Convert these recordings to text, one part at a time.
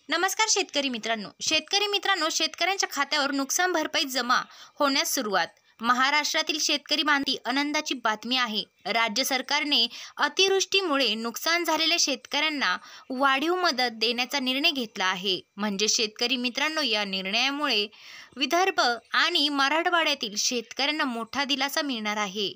नमस्कार शेतकरी मित्रांनो, शेतकऱ्यांच्या खात्यावर नुकसान भरपाई जमा होण्यास सुरुवात। महाराष्ट्रातील शेतकरी बांधवांसाठी आनंदाची बातमी आहे। राज्य सरकारने अतिवृष्टीमुळे नुकसान झालेल्या शेतकऱ्यांना वाढीव मदत देण्याचा निर्णय घेतला आहे। म्हणजे शेतकरी मित्रांनो, या निर्णयामुळे विदर्भ आणि मराठवाड्यातील शेतकऱ्यांना मोठा दिलासा मिळणार आहे।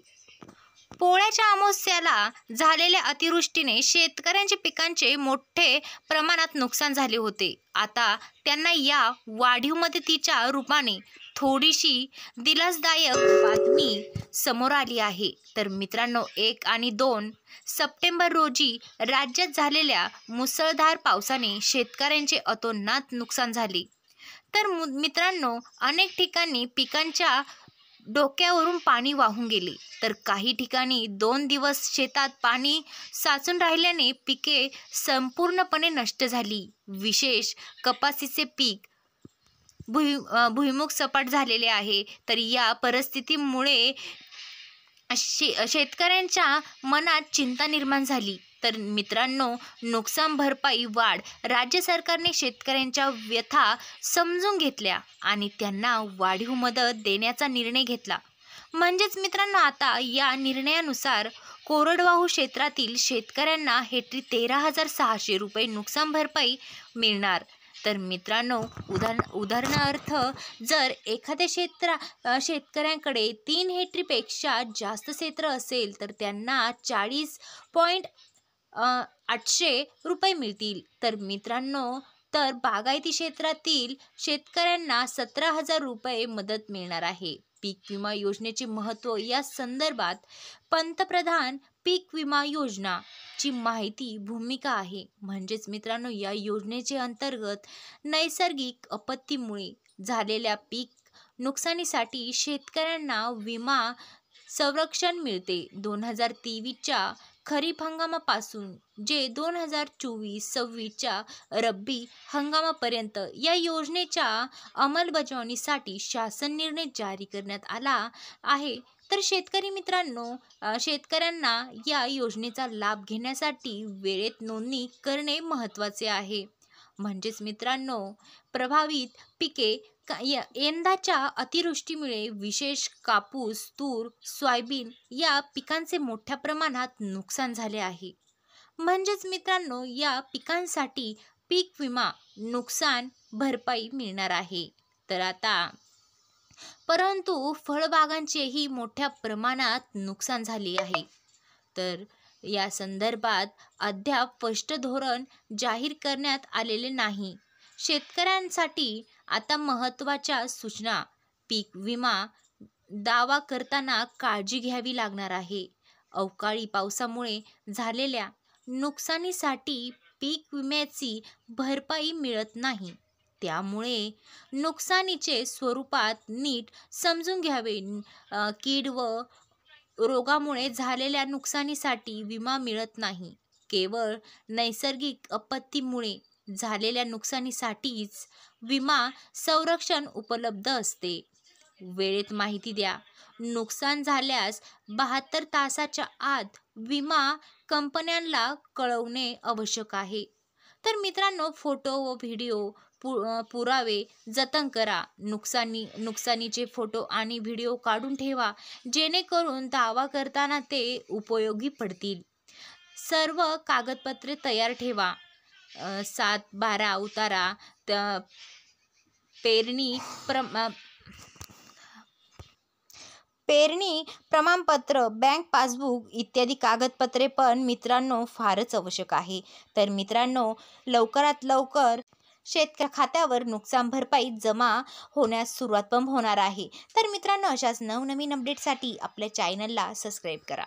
पोळ्याच्या अमावास्येला झालेल्या अतिवृष्टीने शेतकऱ्यांच्या पिकांचे मोठे प्रमाणात नुकसान झाले होते। आता त्यांना या वाढीव मदतीच्या रूपाने थोडीशी दिलासदायक बातमी समोर आली आहे। तर मित्रांनो, 1 आणि 2 सप्टेंबर रोजी राज्यात झालेल्या मुसळधार पावसाने शेतकऱ्यांचे अतोनात नुकसान झाले। तर मित्रांनो, अनेक ठिकाणी पिकांच्या डोक्यावरून पाणी वाहून गेले, तर काही ठिकाणी 2 दिवस शेतात पाणी साचून राहिल्याने पिके संपूर्णपणे नष्ट झाली। विशेष कपासीचे पीक भुईमुग सपाट झालेले आहे। तर या परिस्थितीमुळे शेतकऱ्यांच्या मनात चिंता निर्माण झाली। तर मित्रांनो, नुकसान भरपाई वाढ राज्य सरकारने शेतकऱ्यांच्या व्यथा समजून घेतल्या आणि त्यांना वाढीव मदत देण्याचा निर्णय घेतला। म्हणजेच मित्रांनो, आता या निर्णयानुसार कोरडवाहू क्षेत्रातील शेतकऱ्यांना हेक्टरी 13,600 रुपये नुकसान भरपाई मिळणार। तर मित्रांनो, उदाहरणार्थ जर एखाद्या शेतकऱ्यांकडे 3 हेक्टरीपेक्षा जास्त क्षेत्र असेल तर त्यांना 40,800 रुपये मिळतील। तर मित्रांनो, तर बागायती क्षेत्रातील शेतकऱ्यांना 17,000 रुपये मदत मिळणार आहे। पीक विमा योजनेचे महत्त्व या संदर्भात पंतप्रधान पीक विमा योजना ची माहिती भूमिका आहे। म्हणजेच मित्रांनो, या योजनेचे अंतर्गत नैसर्गिक आपत्तीमुळे झालेल्या पीक नुकसानीसाठी शेतकऱ्यांना विमा संरक्षण मिळते। 2023च्या खरीप हंगामापासून जे 2024-26च्या रब्बी हंगामापर्यंत या योजनेच्या अंमलबजावणीसाठी शासन निर्णय जारी करण्यात आला आहे। तर शेतकरी मित्रांनो, शेतकऱ्यांना या योजनेचा लाभ घेण्यासाठी वेळेत नोंदणी करणे महत्त्वाचे आहे। म्हणजेच मित्रांनो, प्रभावित पिके यंदाच्या अतिवृष्टीमुळे विशेष कापूस, तूर, सोयाबीन या पिकांचे मोठ्या प्रमाणात नुकसान झाले आहे। म्हणजेच मित्रांनो, या पिकांसाठी पीक विमा नुकसान भरपाई मिळणार आहे। तर आता परंतु फळबागांचेही मोठ्या प्रमाणात नुकसान झाले आहे। तर या संदर्भात अद्याप स्पष्ट धोरण जाहीर करण्यात आलेले नाही। शेतकऱ्यांसाठी आता महत्त्वाच्या सूचना: पीक विमा दावा करताना काळजी घ्यावी लागणार आहे। अवकाळी पावसामुळे झालेल्या नुकसानीसाठी पीक विम्याची भरपाई मिळत नाही, त्यामुळे नुकसानीचे स्वरूपात नीट समजून घ्यावे। कीड व रोगामुळे झालेल्या नुकसानीसाठी विमा मिळत नाही, केवळ नैसर्गिक आपत्तीमुळे झालेल्या नुकसानीसाठीच विमा संरक्षण उपलब्ध असते। वेळेत माहिती द्या: नुकसान झाल्यास 72 तासाच्या आत विमा कंपन्यांना कळवणे आवश्यक आहे। तर मित्रांनो, फोटो व व्हिडिओ पुरावे जतन करा। नुकसानीचे फोटो आणि व्हिडिओ काढून ठेवा, जेणेकरून दावा करताना ते उपयोगी पडतील। सर्व कागदपत्रे तयार ठेवा: 7/12 उतारा, पेरणी प्रमाणपत्र, बँक पासबुक इत्यादी कागदपत्रे पण मित्रांनो फारच आवश्यक आहे। तर मित्रांनो, लवकरात लवकर शेतकरी खात्यावर नुकसान भरपाई जमा होण्यास सुरुवात पण होणार आहे। तर मित्रांनो, अशाच नवनवीन अपडेटसाठी आपल्या चॅनलला सबस्क्राईब करा।